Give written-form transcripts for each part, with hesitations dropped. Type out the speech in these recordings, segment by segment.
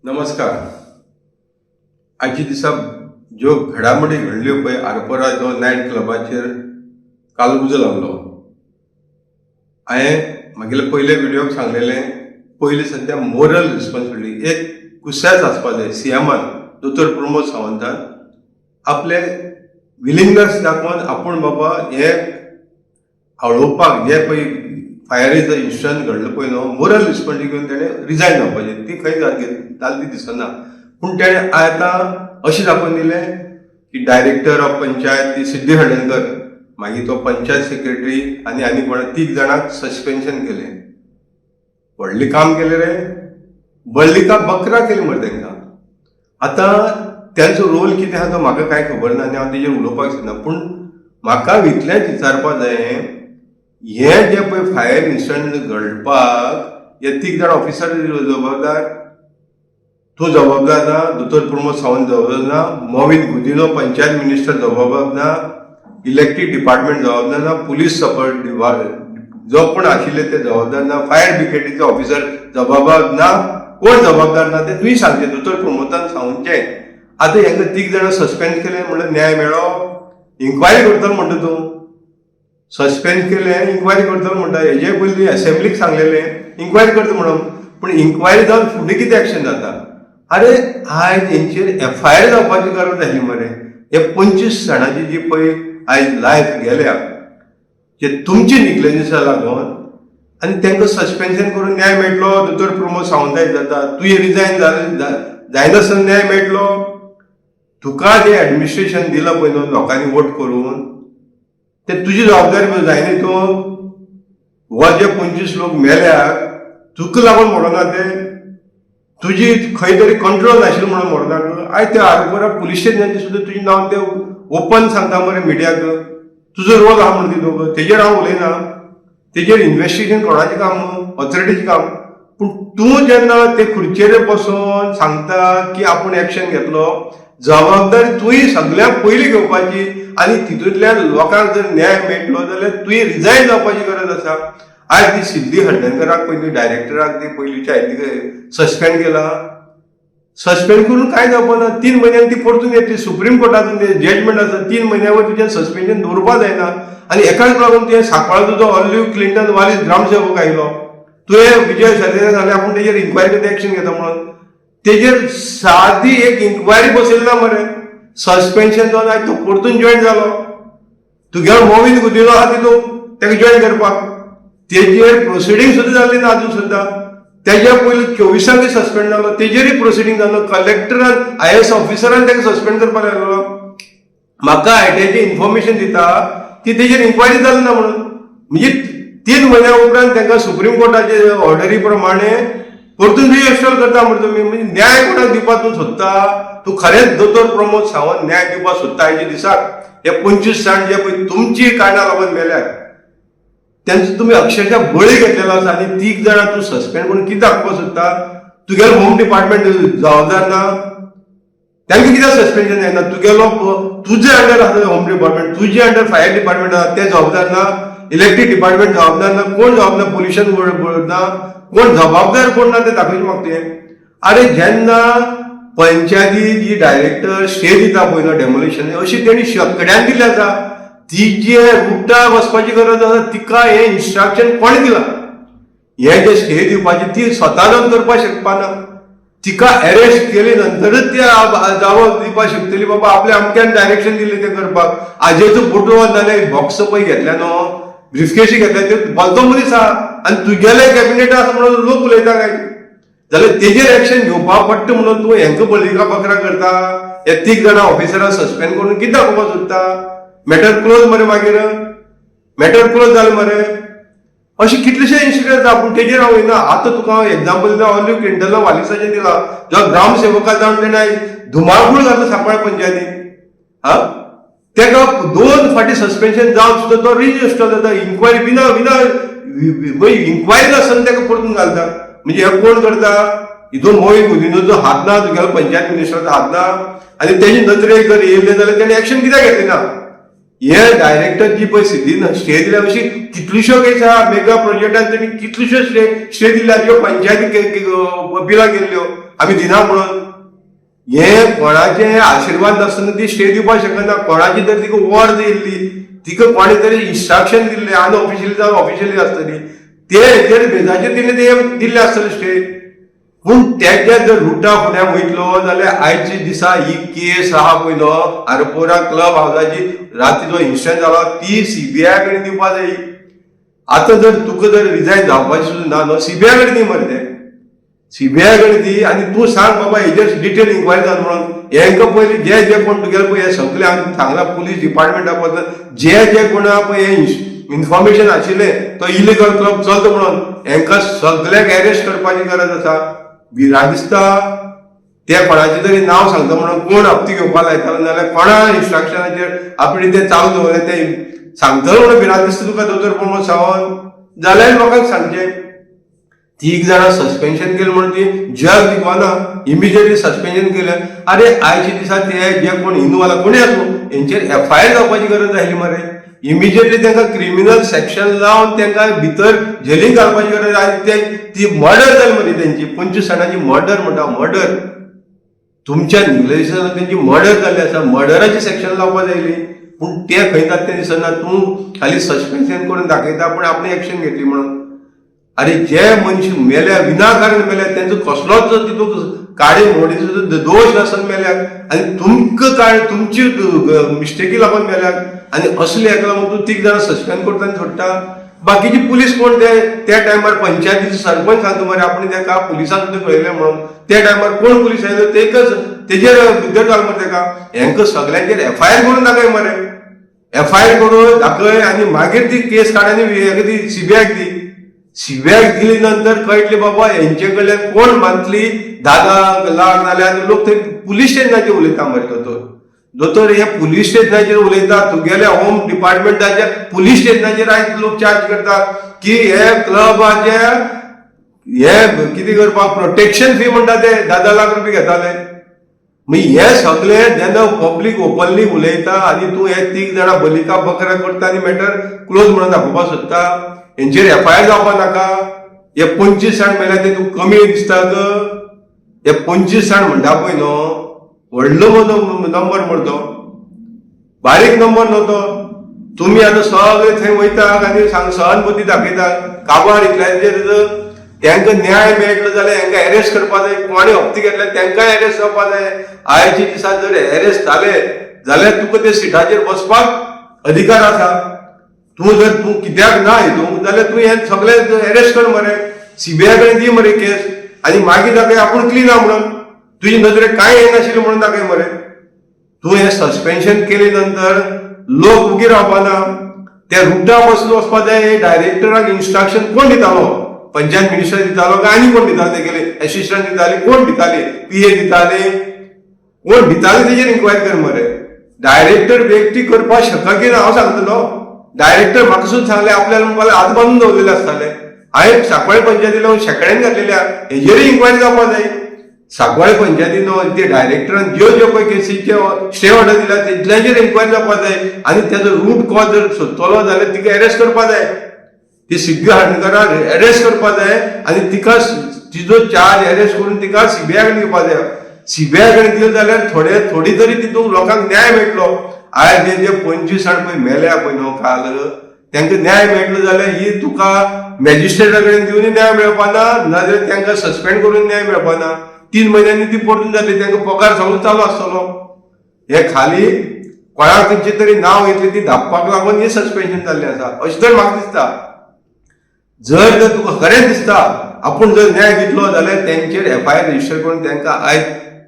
नमस्कार. आजच्या दिसा ज्यो घडामोडी घडल्यो पळय आरपोरा जो नायट क्लबाचेर काल उजो लागलो. हांवें मागेल्या पयल्या व्हिडिओक सांगलेलें पयलीं सध्या मोरल रिस्पॉन्सिबिलिटी एक कुसायज आसपा जाय. सीएमान दोतोर प्रमोद सावंतान आपले विलिंगनेस दाखोवन आपूण बाबा हे हळोवपाक जे पळय फायरीचो इन्सिडंट घडलो पळय न्हू, मोरल रिस्पॉन्सिबिलिटी घेवन तेणें रिजायन जावपाचें. ती खंय जाली दिसना. पूण तेणें आतां अशें दाखोवन दिलें की डायरेक्टर ऑफ पंचायत ती सिद्धी हळदणकर, मागीर तो पंचायत सेक्रेटरी आनी कोणा 3 जाणांक सस्पेन्शन केलें. व्हडलें काम केलें रे, व्हडली का बकरा केली मरे तांकां. आतां त्यांचो रोल कितें आहा तो म्हाका कांय खबर ना आनी हांव तेजेर उलोवपाक सोदना. पूण म्हाका इतलेंच विचारपा जाय, हे जे पळय फायर इन्सिडंट घडपाक हे 3 जाण ऑफिसर जबाबदार. तो जबाबदार ना, दोतोर प्रमोद सावंत जबाबदार ना, मोविन गुदिनो पंचायत मिनिस्टर जबाबदार ना, इलेक्ट्रीक डिपार्टमेंट जबाबदार ना, पुलीस सपोर्ट जो पण आशिल्ले ते जबाबदार ना, फायर ब्रिगेडीचे ऑफिसर जबाबदार ना, कोण जबाबदार ना ते तुवें सांगचें. दोतोर प्रमोदान सांगचें. आतां हेंका 3 जाणां सस्पेंड केले म्हणल्यार न्याय मेळ्ळो? इन्क्वायरी करतलो म्हणटा तूं. सस्पेंड केलें, इन्क्वायरी करतलो म्हणटा. हेजे पयलीं असेंब्लीक सांगलेलें इन्क्वायरी करता म्हणून. पूण इन्क्वायरी जावन फुडें कितें एक्शन जाता? अरे आयज हेंचेर एफआयआर जावपाची गरज आसली मरे. हे 25 जाणांची जी पळय आयज लायफ गेल्या जे तुमची निग्लेजन्सा लागून, आनी तांकां सस्पेन्शन करून न्याय मेळटलो. दोतोर प्रमोद सावंताय जाता, तुवें रिजायन जायनासतना न्याय मेळटलो. तुका जें एडमिनिस्ट्रेशन दिलां पळय न्हू लोकांनी वोट करून, ते तुजी जबाबदारी जायना. तूं हो जे 25 लोक मेल्याक तुका लागून म्हणना ते तुजी खंय तरी कंट्रोल नाशिल्लो म्हणून म्हणना. आयज ते आरपोरा पुलीस स्टेशनाचेर सुद्दां तुजें नांव ते ओपन सांगता मरे मिडियाक. तुजो रोल आहा म्हणून तितूंत तेजेर हांव उलयना. तेजेर इन्व्हेस्टिगेशन कोणाचें काम न्हू, ऑथॉरिटीचें काम. पूण तूं जेन्ना ते खुर्चेर बसून सांगता की आपूण एक्शन घेतलो, जबाबदारी तुवें सगळ्यांक पयलीं घेवपाची. आनी तितूंतल्यान लोकांक जर न्याय मेळटलो जाल्यार तुवें रिजायन जावपाची गरज आसा. आयज ती सिद्धी हळदणकराक पयलीं डायरेक्टराक ती पयलींच्या सस्पेंड केला. सस्पेंड करून कांय जावपा ना. 3 म्हयन्यान ती परतून येतली. सुप्रीम कोर्टाचो जजमेंट आसा. 3 म्हयन्यावर तुजें सस्पेन्शन दवरपा जायना. आनी एकाच लागून तुवें सांकवाळचो जो ऑलिव्ह क्लिंटन वालीस ग्रामसेवक आयलो, तुवें विजय सरदेसाय जाल्यार आपूण तेजेर इन्क्वायरी करता एक्शन घेता म्हणून. तेजेर सादी एक इन्क्वायरी बसयली ना मरे. सस्पेन्शन जावन आयज तो परतून जॉयन जालो. तुगेलो मोविन गुदिनो आहा तितूंत ताका जॉयन करपाक. तेजेर प्रोसिडींग सुद्दां जाल्ली ना अजून सुद्दां. तेज्या पयलीं 24 सस्पेंड जालो. तेजेरूय प्रोसिडींग जालो. कलेक्टरान IAS ऑफिसरान ताका सस्पेंड करपाक लागलो. म्हाका आयटीआयची इन्फॉर्मेशन दिता की तेजेर इन्क्वायरी जाली ना म्हणून. म्हणजे 3 म्हयन्या उपरांत तांकां सुप्रीम कोर्टाचे ऑर्डरी प्रमाणे परतून रिएस्टॉल करता म्हणटा तुमी. म्हणजे न्याय कोणाक दिवपाक तूं सोदता? तूं खरेंच दोतोर प्रमोद सावंत न्याय दिवपाक सोदता आयच्या दिसाक? हे 25 जाण जे पळय तुमची कारणां लागून मेल्यात त्यांचो तुम्ही अक्षरशः बळी घेतलेलो आसा. आनी 3 जाणां तूं सस्पेंड करून कितें दाखोवपाक सोदता? तुगेलो होम डिपार्टमेंट जबाबदार ना? तांकां कित्याक सस्पेन्शन जायना? तुगेलो तुजे अंडर आसा होम डिपार्टमेंट, तुजे अंडर फायर डिपार्टमेंट आसा, ते जबाबदार ना? इलेक्ट्रीक डिपार्टमेंट जबाबदार ना? कोण जबाबदार? पोल्युशन बोर्ड ना? कोण जबाबदार कोण ना ते दाखोवचें म्हाका तुवें. अरे जेन्ना पंचायती जी डायरेक्टर स्टे दिता पळय न्हू डेमोलिशन, अशी तेणी शकड्यान दिल्ली आसा. ती जे उठ्ठा वचपाची गरज आसा तिका हे इन्स्ट्रक्शन कोणें दिलां? हे जे स्टे दिवपाची ती स्वता जावन करपाक शकपा ना. तिका अरेस्ट केले नंतरच ती जावो दिवपाक शकतली. बाबा आपल्या अमक्यान डायरेक्शन दिलें तें करपाक. आजेचो फोटो नाल्यार बॉक्स पळय घेतल्या न्हू, ब्रिफकेसी घेतल्या, ते बोलतो मनीस आहा आनी तुगेले कॅबिनेट आसा म्हणून लोक उलयता काय जाल्यार तेजेर एक्शन घेवपाक पडटा म्हणून तूं हेंका बळिका बकरा करता. हे 3 जाणां ऑफिसराक सस्पेंड करून कितें दाखोवपाक सोदता? मॅटर क्लोज मरे. मागीर मॅटर क्लोज जालें मरे. अशे कितलेशे इन्सिडंट जाता. पूण तेजेर हांव वयना. आतां तुका हांव एक्झाम्पल दिला. ऑलिव्ह क्लिंटन वालिसाचें दिला. जो ग्रामसेवका जावन तेणें धुमाकूळ घातलो सांकवाळ पंचायतीन. तेका 2 फावटी सस्पेन्शन जावन सुद्दां तो रिइन्स्टॉल जाता. इन्क्वायरी बिना इन्क्वायरी नासतना तेका परतून घालता. म्हणजे हे कोण करता? हितून मोविन गुदिनोचो हात ना, तुगेलो पंचायत मिनिस्टराचो हात ना. आनी तेजी नदरेक जर येयलें जाल्यार तेणें एक्शन कित्याक घेतली ना? हे डायरेक्टर जी पळय सिद्धीन स्टे दिल्या अशी कितल्योश्यो केस आहा. मेगा प्रोजेक्टान तेणी कितल्योश्यो स्टे दिल्या ज्यो पंचायती बिलां गेल्ल्यो. आमी दिना म्हणून. हे कोणाचे आशिर्वाद नासतना ती स्टे दिवपाक शकना. कोणाची तरी तिका वॉर्ड येयल्ली, तिका कोणी तरी इन्स्ट्रक्शन दिल्ले, अनऑफिशियली जावं ऑफिशियली आसतली, ते हेचेर बेजाचेर तिणें ते दिल्ले आसतले स्टे. पूण तेच्या जर रुटा फुड्यान वयतलो जाल्यार आयच्या दिसा ही केस आहा पळय न्हू आरपोरा क्लब हावसाची राती जो इन्सिडंट जालो ती सीबीआय कडेन दिवपाक जाय. आतां जर तुका जर रिजायन जावपाचें सुद्दां ना न्हू, सीबीआय कडेन दी मरे तें, सीबीआय कडेन दी आनी तूं सांग बाबा हेजेर डिटेल इन्क्वायरी जाल म्हणून. हेंका पयलीं जे जे कोण तुगेले पळय हे सगळे आमी सांगला पुलीस डिपार्टमेंटा बद्दल जे कोण पळय हे इन्फॉर्मेशन आशिल्लें तो इलिगल क्लब चलता म्हणून हेंका सगळ्याक अरेस्ट करपाची गरज आसा. भिरांत दिसता ते कोणाचें तरी नांव सांगता म्हणून कोण हप्ती घेवपाक लायतालो नाल्यार कोणा इन्स्ट्रक्शनाचेर आपणे ते चालू दवरलें ते सांगतलो म्हणून भिरांत दिसता तुका दोतोर प्रमोद सावंत. जाल्यार लोकांक सांगचें. 3 जाणां सस्पेन्शन केलें म्हणून ती जग दिवना, इमिजिएटली सस्पेन्शन केलें. अरे आयच्या दिसा ते जे कोण हिंदूवाला कोणी आसूं हेंचेर FIR जावपाची गरज आसली मरे. इमिजिएटली तांकां क्रिमिनल सेक्शन लावन तांकां भितर जेलींत घालपाची गरज आनी ती मर्डर जाली मरे तेंची 25 जाणांची मर्डर म्हणटा. मर्डर तुमच्या निग्लेजन्सान तेंची मर्डर जाल्ली आसा. मर्डराची सेक्शन लावपाक जायली पूण ते खंय जाता तें दिसना. तूं खाली सस्पेन्शन करून दाखयता पूण आपणी एक्शन घेतली म्हणून. अरे जे मनशां मेल्या विनाकारण मेल्या तेंचो कसलोच तितून काळे मोडीचो दोश नासन मेल्याक आनी तुमकां काय तुमची मिस्टेकी लागून मेल्याक आनी असले हेका लागून तूं 3 जाणां सस्पेंड करता आनी सोडटा. बाकीची पुलीस कोण त्या टायमार पंचायतीचो सरपंच सांगता मरे आपण ताका पुलिसांक सुद्दां कळयलें म्हणून. त्या टायमार कोण पुलीस आयलो तेकच तेजेर भितर घाल मरे ताका. हेंका सगळ्यांचेर FIR करून दाखय मरे. FIR करून दाखय आनी मागीर ती केस काड आनी हेका दी सीबीआयक दी. सीबीआय दिली नंतर कळटली बाबा हेंचे कडल्यान कोण मानतली 10 लाख नाल्यार लोक थंय पुलीस स्टेशनाचेर उलयता मरे. दोतोर हे पुलीस स्टेशनाचेर उलयता. तुगेल्या होम डिपार्टमेंटाच्या पुलीस स्टेशनाचेर आयज लोक चार्ज करतात की हे क्लबाचे हे कितें करपाक प्रोटेक्शन फी म्हणटा ते 10 लाख रुपया घेताले. मागीर हे सगळे जेन्ना पब्लीक ओपनली उलयता आनी तूं हे 3 जाणां बलिका बकरा करता आनी मॅटर क्लोज म्हणून दाखोवपाक सोदता. हेंचेर FIR जावपाक नाका. हे 25 जाण मेल्या ते तूं कमी दिसता ग. हे 25 जाण म्हणटा पळय न्हू व्हडलो नंबर म्हणतो, बारीक नंबर न्हू. तुमी आतां सगळे थंय वयता आनी सहानुभूती दाखयता. काबार इतल्यांचेर तांकां न्याय मेळटलो जाल्यार हांकां अरेस्ट करपाक जाय. कोणी हप्ते घेतले तांकांय अरेस्ट जावपाक जाय. आयच्या दिसा जर अरेस्ट जाले जाल्यार तुका ते सिटाचेर बसपाक अधिकार आसा. तूं कित्याक ना हितूंक जाल्यार तूं हे सगळे अरेस्ट कर मरे. सीबीआय कडेन दी मरे केस आनी मागीर दाखय आपूण क्लीन आहा म्हणून. तुजी नदरेक कांय येनाशिल्लें म्हणून दाखय मरे. तूं हे सस्पेन्शन केले नंतर लोक उगी रावपाना. त्या रुटा बसून वचपाक जाय. डायरेक्टराक इन्स्ट्रक्शन कोण दितालो? पंचायत मिनिस्टर दितालो काय आनी कोण दिताले? तेगेले असिस्टंट दिताले कोण दिताले? PA दिताले कोण दिताले? तेजेर इन्क्वायरी कर मरे. डायरेक्टर व्यक्ती करपाक शकता की ना हांव सांगतलो. डायरेक्टर म्हाका सुद्दां सांगले आपल्याला म्हणपाक हात बांदून दवरलेले आसताले. हांवें सांकवाळे पंचायती लावन शेकड्यान घातलेल्या हेजेरय इन्क्वायरी जावपाक जाय. सांकवाळे पंचायतीन ते डायरेक्टरान ज्यो पळय केसीचे स्टे ऑर्डर दिला तितल्याचेर इन्क्वायरी जावपाक जाय आनी तेजो रूट कॉज जर सोदतलो जाल्यार तिका अरेस्ट करपाक जाय. ती सिद्धी हांडकराक अरेस्ट करपाक जाय आनी तिका तिजो चार्ज अरेस्ट करून तिका सीबीआय कडेन दिवपाक जाय. सीबीआय कडेन दिले जाल्यार थोडी तरी तितूंक लोकांक न्याय मेळटलो. आयज जे 25 जाण पळय मेल्या पळय न्हू काल तांकां न्याय मेळटलो जाल्यार ही तुका मॅजिस्ट्रेटा कडेन दिवनय न्याय मेळपाना नाजाल्यार तांकां सस्पेंड करून न्याय मेळपाना. 3 म्हयन्यांनी ती परतून जातली. तांकां पगार सगळो चालू आसतलो. हे खाली कोणाक खंयचे तरी नांव येतली ती धापपाक लागून हे सस्पेन्शन जाल्लें आसा अशें तर म्हाका दिसता. जर तुका खरें दिसता आपूण जर न्याय दितलो जाल्यार तेंचेर FIR रजिस्टर करून तांकां आयज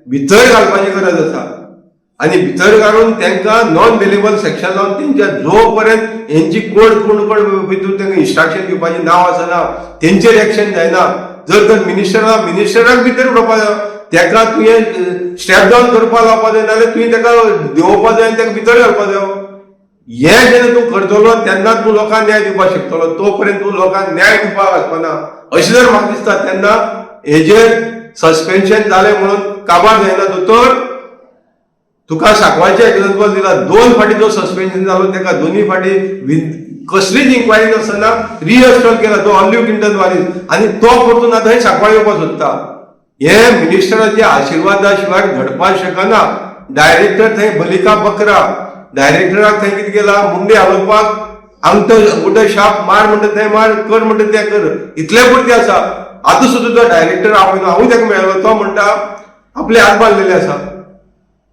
भितर घालपाची गरज आसा आनी भितर घालून तांकां नॉन बेलेबल सेक्शन लावन तेंच्या जो पर्यंत हेंची कोण भितर तांकां इन्स्ट्रक्शन दिवपाचें नांव आसना तेंचेर एक्शन जायना. जर तर मिनिस्टराक भितर उडोवपाक जाय ताका तुवें स्टेप डावन करपाक लावपाक जाय नाल्यार तुवें ताका देंवोवपाक जाय आनी ताका भितर घालपाक जाय. हें जेन्ना तूं करतलो तेन्ना तूं लोकांक न्याय दिवपाक शकतलो. तो पर्यंत तूं लोकांक न्याय दिवपाक वचपाना अशें जर म्हाका दिसता. तेन्ना हेजेर सस्पेन्शन जालें म्हणून काबार जायना. दोतोर तुका सांकवाळचें एग्जाम्पल दिला. 2 फावटी जो सस्पेन्शन जालो ताका 2 फावटी कसलीच इन्क्वायरी नासतना रिइन्स्टॉल केला तो ऑलिव्ह क्लिंटन वारीस आनी तो परतून आतां सांकवाळ येवपाक सोदता. हे मिनिस्टरांच्या आशिर्वादा शिवाय घडपाक शकना. डायरेक्टर थंय बलिका बकरा, डायरेक्टराक थंय कितें केला, मुंडे हलोवपाक अंगठ शाप मार म्हणटा थंय मार, कर म्हणटा तें कर, इतले पुरते आसा. आतां सुद्दां तो डायरेक्टर हांवूय ताका मेळ्ळो, तो म्हणटा आपले हात बांदलेले आसा.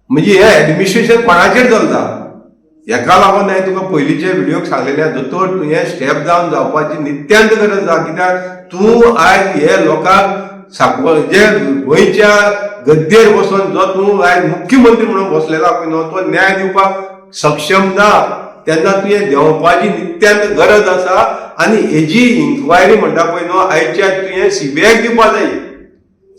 म्हणजे हे एडमिनिस्ट्रेशन कोणाचेर चलता. हेका लागून हांवें तुका पयलींचे व्हिडिओक सांगलेलें, दोतोर तुवें स्टेप डावन जावपाची नित्यांत गरज आसा. कित्याक तूं आयज हे लोकांक जे गोंयच्या गद्देर बसून जो तूं आयज मुख्यमंत्री म्हणून बसलेला पळय न्हू, तो न्याय दिवपाक सक्षम ना. तेन्ना तुवें देंवपाची नित्यांत गरज आसा. आनी हेजी इन्क्वायरी म्हणटा पळय न्हू, आयच्या तुवें सीबीआयक दिवपा जाय.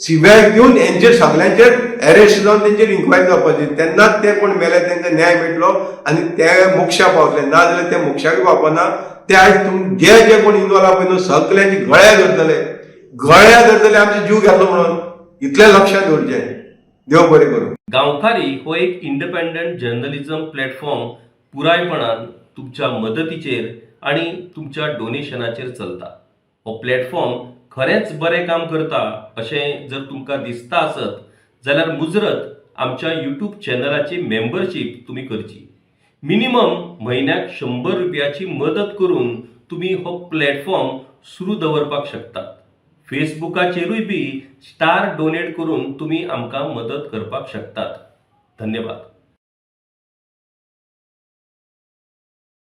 सीबीआयक दिवन हेंचेर सगळ्यांचेर अरेस्ट जावन तेंचेर इन्क्वायरी जावपाची. तेन्नाच ते कोण मेले तांकां न्याय मेळटलो आनी ते मोक्षा पावतले. ना जाल्यार ते मोक्षाक पावपाना. ते आयज जे जे कोण इन्वॉल्व आहा पळय न्हू, सगळ्यांची गळ्या धरतले आमचे जीव घेतलो म्हणून. इतलें लक्षात दवरचें. देव बरें करूं. गांवकारी हो एक इंडिपेंडंट जर्नलिझम प्लॅटफॉर्म पुरायपणान तुमच्या मदतीचेर आणि तुमच्या डोनेशनाचेर चलता. हो प्लॅटफॉर्म खरेंच बरें काम करता अशें जर तुमकां दिसता आसत जाल्यार मुजरत आमच्या यूट्यूब चॅनलाची मेंबरशीप तुमी करची. मिनिमम म्हयन्याक 100 रुपयाची मदत करून तुमी हो प्लॅटफॉर्म सुरू दवरपाक शकतात. फेसबुकाचेरूय बी स्टार डोनेट करून तुमी आमकां मदत करपाक शकतात. धन्यवाद.